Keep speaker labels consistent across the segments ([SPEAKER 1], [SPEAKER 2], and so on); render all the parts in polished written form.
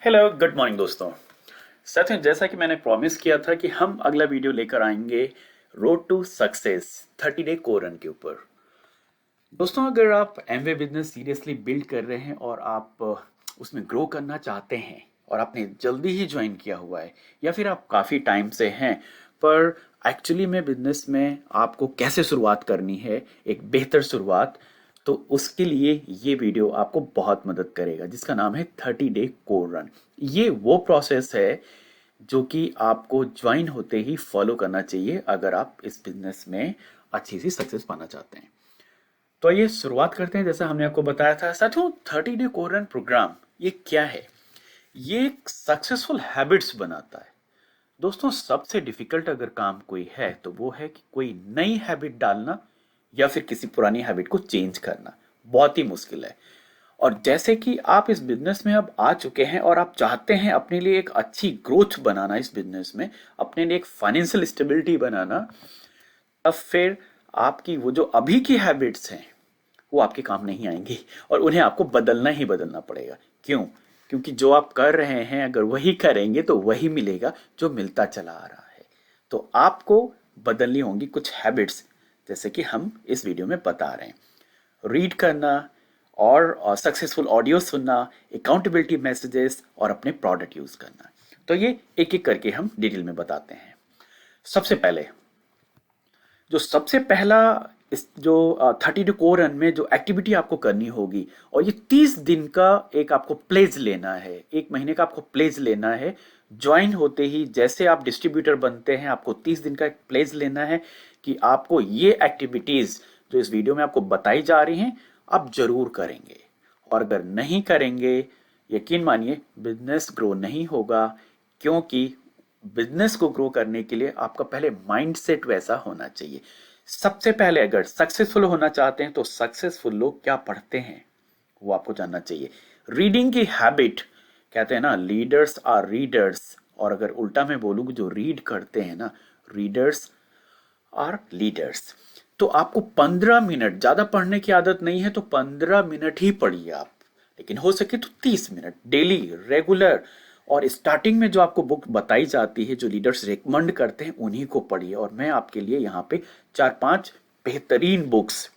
[SPEAKER 1] Hello good morning दोस्तों। साथियों, जैसा कि मैंने प्रॉमिस किया था कि हम अगला वीडियो लेकर आएंगे रोड टू सक्सेस 30 डे कोर रन के ऊपर। दोस्तों, अगर आप एमवे बिजनेस सीरियसली बिल्ड कर रहे हैं और आप उसमें ग्रो करना चाहते हैं और आपने जल्दी ही ज्वाइन किया हुआ है या फिर आप काफ़ी टाइम से हैं पर एक्चुअली में बिजनेस में आपको कैसे शुरुआत करनी है, एक बेहतर शुरुआत, तो उसके लिए ये वीडियो आपको बहुत मदद करेगा जिसका नाम है 30 डे कोर रन। ये वो प्रोसेस है जो कि आपको ज्वाइन होते ही फॉलो करना चाहिए अगर आप इस बिजनेस में अच्छी सी सक्सेस पाना चाहते हैं। तो आइए शुरुआत करते हैं। जैसा हमने आपको बताया था साथियों, 30 डे कोर रन प्रोग्राम ये क्या है? ये एक सक्सेसफुल हैबिट्स बनाता है। दोस्तों, सबसे डिफिकल्ट अगर काम कोई है तो वो है कि कोई नई हैबिट डालना या फिर किसी पुरानी हैबिट को चेंज करना बहुत ही मुश्किल है। और जैसे कि आप इस बिजनेस में अब आ चुके हैं और आप चाहते हैं अपने लिए एक अच्छी ग्रोथ बनाना इस बिजनेस में, अपने लिए एक फाइनेंशियल स्टेबिलिटी बनाना, तब फिर आपकी वो जो अभी की हैबिट्स हैं वो आपके काम नहीं आएंगी और उन्हें आपको बदलना ही बदलना पड़ेगा। क्यों? क्योंकि जो आप कर रहे हैं अगर वही करेंगे तो वही मिलेगा जो मिलता चला आ रहा है। तो आपको बदलनी होंगी कुछ हैबिट्स, जैसे कि हम इस वीडियो में बता रहे हैं। रीड करना और सक्सेसफुल ऑडियो सुनना, अकाउंटेबिलिटी मैसेजेस और अपने प्रोडक्ट यूज करना। तो ये एक एक करके हम डिटेल में बताते हैं। सबसे पहले जो सबसे पहला इस जो 30 डे कोर रन में जो एक्टिविटी आपको करनी होगी, और ये 30 दिन का एक आपको प्लेज लेना है, एक महीने का आपको प्लेज लेना है। ज्वाइन होते ही जैसे आप डिस्ट्रीब्यूटर बनते हैं आपको 30 दिन का एक प्लेज लेना है कि आपको ये एक्टिविटीज जो इस वीडियो में आपको बताई जा रही हैं आप जरूर करेंगे। और अगर नहीं करेंगे, यकीन मानिए बिजनेस ग्रो नहीं होगा, क्योंकि बिजनेस को ग्रो करने के लिए आपका पहले माइंडसेट वैसा होना चाहिए। सबसे पहले अगर सक्सेसफुल होना चाहते हैं तो सक्सेसफुल लोग क्या पढ़ते हैं वो आपको जानना चाहिए। रीडिंग की हैबिट, कहते हैं ना लीडर्स आर रीडर्स, और अगर उल्टा मैं बोलूँ जो रीड करते हैं ना, रीडर्स आर लीडर्स। तो आपको 15 मिनट, ज्यादा पढ़ने की आदत नहीं है तो 15 मिनट ही पढ़िए आप, लेकिन हो सके तो 30 मिनट डेली रेगुलर। और स्टार्टिंग में जो आपको बुक बताई जाती है, जो लीडर्स रेकमेंड करते हैं, उन्हीं को पढ़िए। और मैं आपके लिए यहाँ पे 4-5 बेहतरीन बुक्स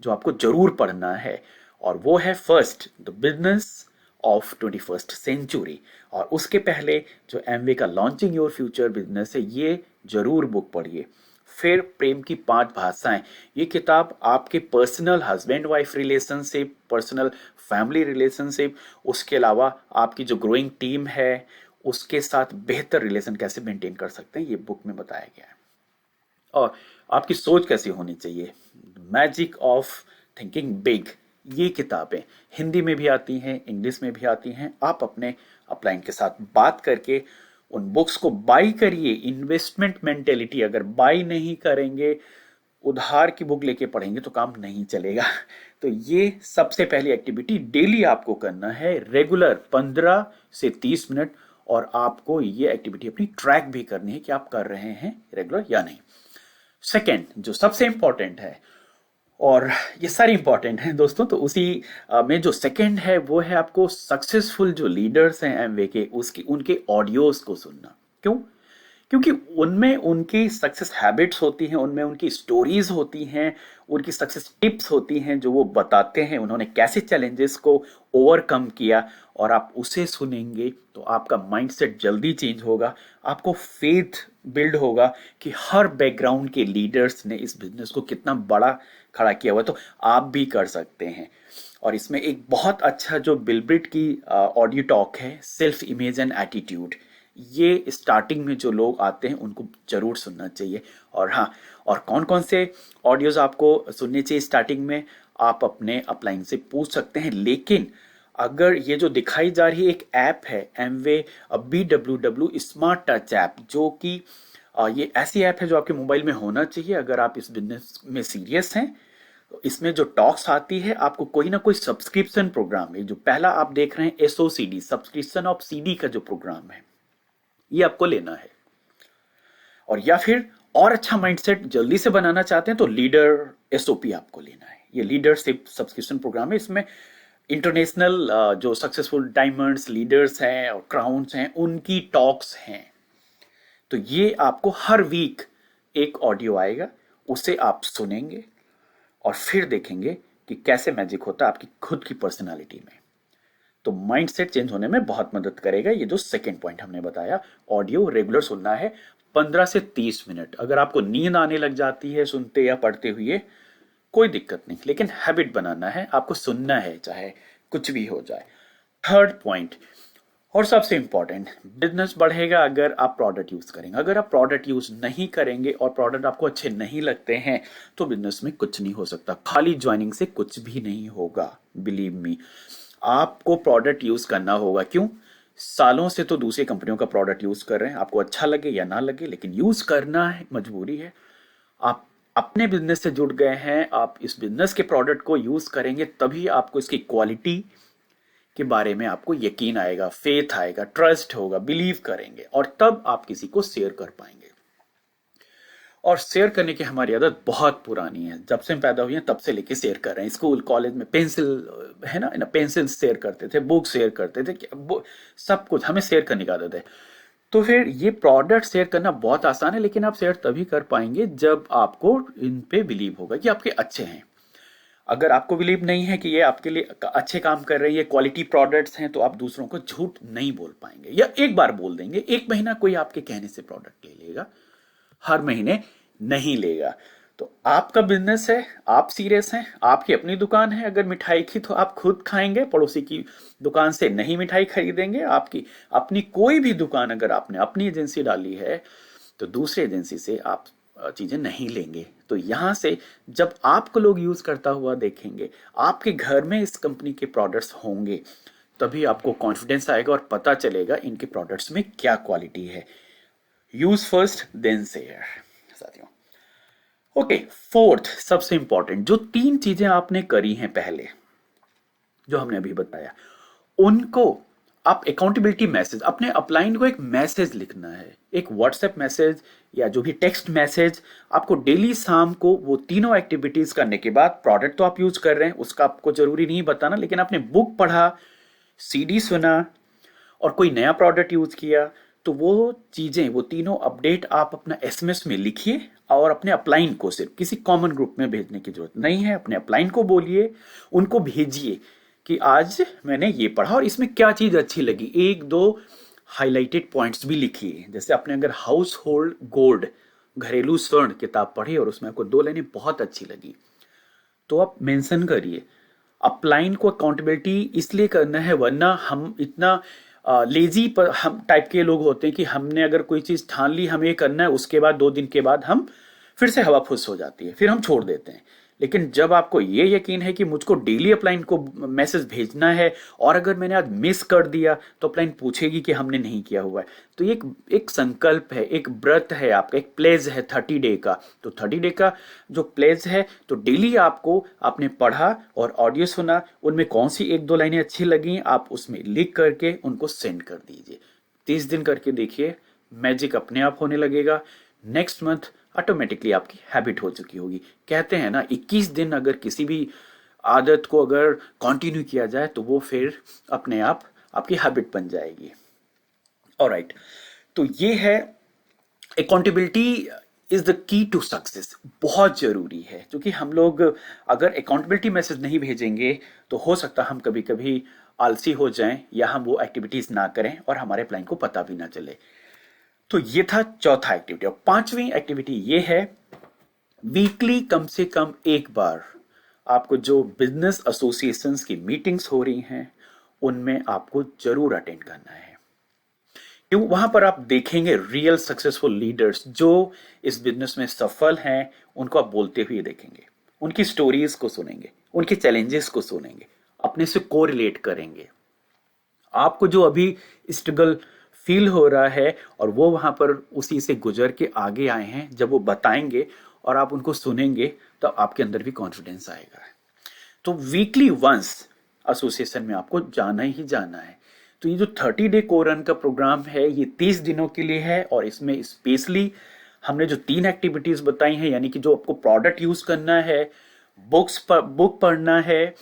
[SPEAKER 1] जो आपको जरूर पढ़ना है, और वो है first the business of 21st century, और उसके पहले जो एमवे का लॉन्चिंग योर फ्यूचर बिजनेस है, ये जरूर बुक पढ़िए। फिर प्रेम की 5 भाषाएं, ये किताब आपके personal husband wife relationship, personal family relationship, उसके अलावा आपकी जो ग्रोइंग टीम है उसके साथ बेहतर रिलेशन कैसे मेंटेन कर सकते हैं, ये बुक में बताया गया है। और आपकी सोच कैसी होनी चाहिए, मैजिक ऑफ थिंकिंग बिग, ये किताबें हिंदी में भी आती हैं, इंग्लिश में भी आती हैं। आप अपने अपलाइन के साथ बात करके उन बुक्स को बाई करिए। इन्वेस्टमेंट मेंटेलिटी, अगर बाई नहीं करेंगे, उधार की बुक लेके पढ़ेंगे तो काम नहीं चलेगा। तो ये सबसे पहली एक्टिविटी डेली आपको करना है, रेगुलर 15 से 30 मिनट, और आपको ये एक्टिविटी अपनी ट्रैक भी करनी है कि आप कर रहे हैं रेगुलर या नहीं। सेकेंड, जो सबसे इंपॉर्टेंट है, और ये सारी इंपॉर्टेंट है दोस्तों, तो उसी में जो सेकंड है वो है आपको सक्सेसफुल जो लीडर्स हैं एमवे के, उसकी उनके ऑडियोज को सुनना। क्यों? क्योंकि उनमें उनकी सक्सेस हैबिट्स होती हैं, उनमें उनकी स्टोरीज होती हैं, उनकी सक्सेस टिप्स होती हैं जो वो बताते हैं उन्होंने कैसे चैलेंजेस को ओवरकम किया। और आप उसे सुनेंगे तो आपका माइंडसेट जल्दी चेंज होगा, आपको फेथ बिल्ड होगा कि हर बैकग्राउंड के लीडर्स ने इस बिजनेस को कितना बड़ा खड़ा किया हुआ है, तो आप भी कर सकते हैं। और इसमें एक बहुत अच्छा जो बिलब्रिट की ऑडियो टॉक है, सेल्फ इमेज एंड एटीट्यूड, ये स्टार्टिंग में जो लोग आते हैं उनको जरूर सुनना चाहिए। और हाँ, और कौन कौन से ऑडियोज आपको सुनने चाहिए स्टार्टिंग में, आप अपने अपलाइन से पूछ सकते हैं। लेकिन अगर ये जो दिखाई जा रही एक ऐप है Amway BWW smart touch app, जो कि ये ऐसी ऐप है जो आपके मोबाइल में होना चाहिए अगर आप इस बिजनेस में सीरियस हैं। तो इसमें जो टॉक्स आती है, आपको कोई ना कोई सब्सक्रिप्शन प्रोग्राम है, जो पहला आप देख रहे हैं SOCD, सब्सक्रिप्शन ऑफ CD का जो प्रोग्राम है, ये आपको लेना है। और या फिर और अच्छा माइंडसेट जल्दी से बनाना चाहते हैं तो लीडर SOP आपको लेना है। ये लीडरशिप सब्सक्रिप्शन प्रोग्राम है, इसमें इंटरनेशनल जो सक्सेसफुल डायमंड्स लीडर्स हैं और क्राउन्स हैं उनकी टॉक्स हैं। तो ये आपको हर वीक एक ऑडियो आएगा, उसे आप सुनेंगे और फिर देखेंगे कि कैसे मैजिक होता है आपकी खुद की पर्सनालिटी में। तो माइंडसेट चेंज होने में बहुत मदद करेगा। ये जो सेकंड पॉइंट हमने बताया, ऑडियो रेगुलर सुनना है 15 से 30 मिनट। अगर आपको नींद आने लग जाती है सुनते या पढ़ते हुए, कोई दिक्कत नहीं, लेकिन हैबिट बनाना है, आपको सुनना है चाहे कुछ भी हो जाए। थर्ड पॉइंट और सबसे इंपॉर्टेंट, बिजनेस बढ़ेगा अगर आप प्रोडक्ट यूज करेंगे। अगर आप प्रोडक्ट यूज नहीं करेंगे और प्रोडक्ट आपको अच्छे नहीं लगते हैं तो बिजनेस में कुछ नहीं हो सकता। खाली ज्वाइनिंग से कुछ भी नहीं होगा, बिलीव मी। आपको प्रोडक्ट यूज करना होगा। क्यों? सालों से तो दूसरी कंपनियों का प्रोडक्ट यूज कर रहे हैं, आपको अच्छा लगे या ना लगे, लेकिन यूज करना है, मजबूरी है। आप अपने बिजनेस से जुड़ गए हैं, आप इस बिजनेस के प्रोडक्ट को यूज करेंगे तभी आपको इसकी क्वालिटी के बारे में आपको यकीन आएगा, फेथ आएगा, ट्रस्ट होगा, बिलीव करेंगे और तब आप किसी को शेयर कर पाएंगे। और शेयर करने की हमारी आदत बहुत पुरानी है, जब से हम पैदा हुए हैं तब से लेके शेयर कर रहे हैं। स्कूल कॉलेज में पेंसिल है ना, पेंसिल शेयर करते थे, बुक शेयर करते थे, सब कुछ हमें शेयर करने की आदत है। तो फिर ये प्रोडक्ट शेयर करना बहुत आसान है, लेकिन आप शेयर तभी कर पाएंगे जब आपको इन पे बिलीव होगा कि आपके अच्छे हैं। अगर आपको बिलीव नहीं है कि ये आपके लिए अच्छे काम कर रही है, क्वालिटी प्रोडक्ट्स हैं, तो आप दूसरों को झूठ नहीं बोल पाएंगे, या एक बार बोल देंगे। एक महीना कोई आपके कहने से प्रोडक्ट ले लेगा, हर महीने नहीं लेगा। तो आपका बिजनेस है, आप सीरियस हैं, आपकी अपनी दुकान है, अगर मिठाई की तो आप खुद खाएंगे, पड़ोसी की दुकान से नहीं मिठाई खरीदेंगे। आपकी अपनी कोई भी दुकान अगर आपने अपनी एजेंसी डाली है तो दूसरी एजेंसी से आप चीजें नहीं लेंगे। तो यहां से जब आपको लोग यूज करता हुआ देखेंगे, आपके घर में इस कंपनी के प्रोडक्ट्स होंगे, तभी आपको कॉन्फिडेंस आएगा और पता चलेगा इनके प्रोडक्ट्स में क्या क्वालिटी है। यूज फर्स्ट देन शेयर साथियों। ओके, फोर्थ सबसे इंपॉर्टेंट, जो 3 चीजें आपने करी हैं पहले, जो हमने अभी बताया, उनको आप अकाउंटेबिलिटी मैसेज, अपने अपलाइन को एक मैसेज लिखना है, एक व्हाट्सएप मैसेज या जो भी टेक्स्ट मैसेज आपको डेली शाम को वो तीनों एक्टिविटीज करने के बाद, प्रोडक्ट तो आप यूज कर रहे हैं उसका आपको जरूरी नहीं बताना, लेकिन आपने बुक पढ़ा, सीडी सुना और कोई नया प्रोडक्ट यूज किया, तो वो चीजें, वो तीनों अपडेट आप अपना एसएमएस में लिखिए और अपने अपलाइन को, सिर्फ किसी कॉमन ग्रुप में भेजने की जरूरत नहीं है, अपने अपलाइन को बोलिए, उनको भेजिए कि आज मैंने ये पढ़ा और इसमें क्या चीज अच्छी लगी। 1-2 हाइलाइटेड पॉइंट्स भी लिखिए। जैसे आपने अगर हाउस होल्ड गोल्ड, घरेलू स्वर्ण किताब पढ़ी और उसमें आपको 2 लाइनें बहुत अच्छी लगी, तो आप मेंशन करिए। अपलाइन को अकाउंटेबिलिटी इसलिए करना है, वरना हम इतना लेजी पर हम टाइप के लोग होते हैं कि हमने अगर कोई चीज ठान ली हमें करना है, उसके बाद 2 दिन के बाद हम फिर से हवा फुस हो जाती है, फिर हम छोड़ देते हैं। लेकिन जब आपको ये यकीन है कि मुझको डेली अपलाइन को मैसेज भेजना है और अगर मैंने आज मिस कर दिया तो अपलाइन पूछेगी कि हमने नहीं किया हुआ है, तो ये एक संकल्प है, एक व्रत है आपका, एक प्लेज है 30 डे का। तो 30 डे का जो प्लेज है, तो डेली आपको, आपने पढ़ा और ऑडियो सुना, उनमें कौन सी 1-2 लाइनें अच्छी लगी आप उसमें लिख करके उनको सेंड कर दीजिए। 30 दिन करके देखिए, मैजिक अपने आप होने लगेगा। नेक्स्ट मंथ ऑटोमेटिकली आपकी हैबिट हो चुकी होगी। कहते हैं ना, 21 दिन अगर किसी भी आदत को अगर कंटिन्यू किया जाए तो वो फिर अपने आप आपकी हैबिट बन जाएगी। ऑलराइट, तो ये है accountability is the key to success. बहुत जरूरी है, क्योंकि हम लोग अगर अकाउंटेबिलिटी मैसेज नहीं भेजेंगे तो हो सकता हम कभी कभी आलसी हो जाएं या हम वो एक्टिविटीज ना करें और हमारे प्लान को पता भी ना चले। तो ये था चौथा एक्टिविटी। और 5वीं एक्टिविटी ये है, वीकली कम से कम एक बार आपको जो बिजनेस एसोसिएशंस की मीटिंग्स हो रही हैं उनमें आपको जरूर अटेंड करना है। क्यों? वहां पर आप देखेंगे रियल सक्सेसफुल लीडर्स जो इस बिजनेस में सफल हैं, उनको आप बोलते हुए देखेंगे, उनकी स्टोरीज को सुनेंगे, उनके चैलेंजेस को सुनेंगे, अपने से कोरिलेट करेंगे। आपको जो अभी स्ट्रगल फील हो रहा है और वो वहां पर उसी से गुजर के आगे आए हैं, जब वो बताएंगे और आप उनको सुनेंगे तो आपके अंदर भी कॉन्फिडेंस आएगा। तो वीकली वंस एसोसिएशन में आपको जाना ही जाना है। तो ये जो 30 डे को रन का प्रोग्राम है ये 30 दिनों के लिए है और इसमें स्पेशली हमने जो 3 एक्टिविटीज बताई हैं, यानी कि जो आपको प्रोडक्ट यूज करना है, बुक पढ़ना है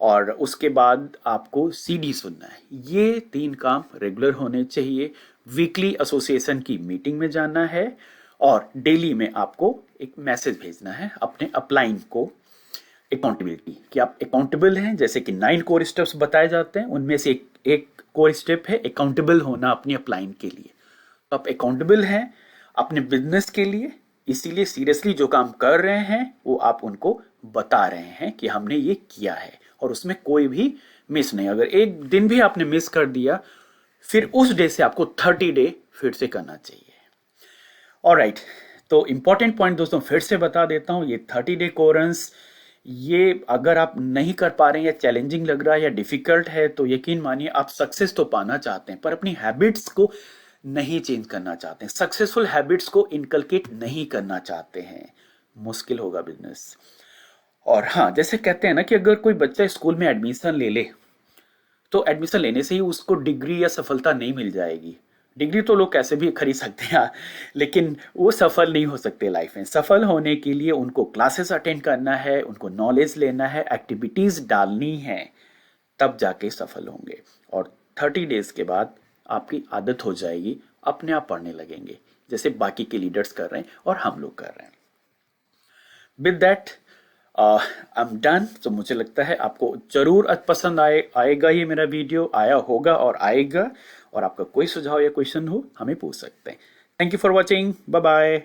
[SPEAKER 1] और उसके बाद आपको सीडी सुनना है। ये 3 काम रेगुलर होने चाहिए। वीकली एसोसिएशन की मीटिंग में जाना है और डेली में आपको एक मैसेज भेजना है अपने अपलाइन को, अकाउंटेबिलिटी कि आप अकाउंटेबल हैं। जैसे कि 9 कोर स्टेप्स बताए जाते हैं, उनमें से एक कोर स्टेप है अकाउंटेबल होना अपनी अपलाइन के लिए। तो आप अकाउंटेबल हैं अपने बिजनेस के लिए, इसीलिए सीरियसली जो काम कर रहे हैं वो आप उनको बता रहे हैं कि हमने ये किया है, और उसमें कोई भी मिस नहीं। अगर एक दिन भी आपने मिस कर दिया, फिर उस डे से आपको 30 डे फिर से करना चाहिए। ऑलराइट, तो इंपॉर्टेंट पॉइंट दोस्तों फिर से बता देता हूं। ये 30 डे कोरेंस, ये अगर आप नहीं कर पा रहे हैं या चैलेंजिंग लग रहा है या डिफिकल्ट है, तो यकीन मानिए आप सक्सेस तो पाना चाहते हैं पर अपनी हैबिट्स को नहीं चेंज करना चाहते हैं, सक्सेसफुल हैबिट्स को इनकलकेट नहीं करना चाहते हैं। मुश्किल होगा बिजनेस। और हाँ, जैसे कहते हैं ना कि अगर कोई बच्चा स्कूल में एडमिशन ले ले, तो एडमिशन लेने से ही उसको डिग्री या सफलता नहीं मिल जाएगी। डिग्री तो लोग कैसे भी खरीद सकते हैं, लेकिन वो सफल नहीं हो सकते लाइफ में। सफल होने के लिए उनको क्लासेस अटेंड करना है, उनको नॉलेज लेना है, एक्टिविटीज डालनी है, तब जाके सफल होंगे। और 30 डेज के बाद आपकी आदत हो जाएगी, अपने आप पढ़ने लगेंगे जैसे बाकी के लीडर्स कर रहे हैं और हम लोग कर रहे हैं। With that I am done. तो मुझे लगता है आपको जरूर पसंद आएगा ये मेरा वीडियो, आया होगा और आएगा। और आपका कोई सुझाव या क्वेश्चन हो हमें पूछ सकते हैं। Thank you for watching, bye bye.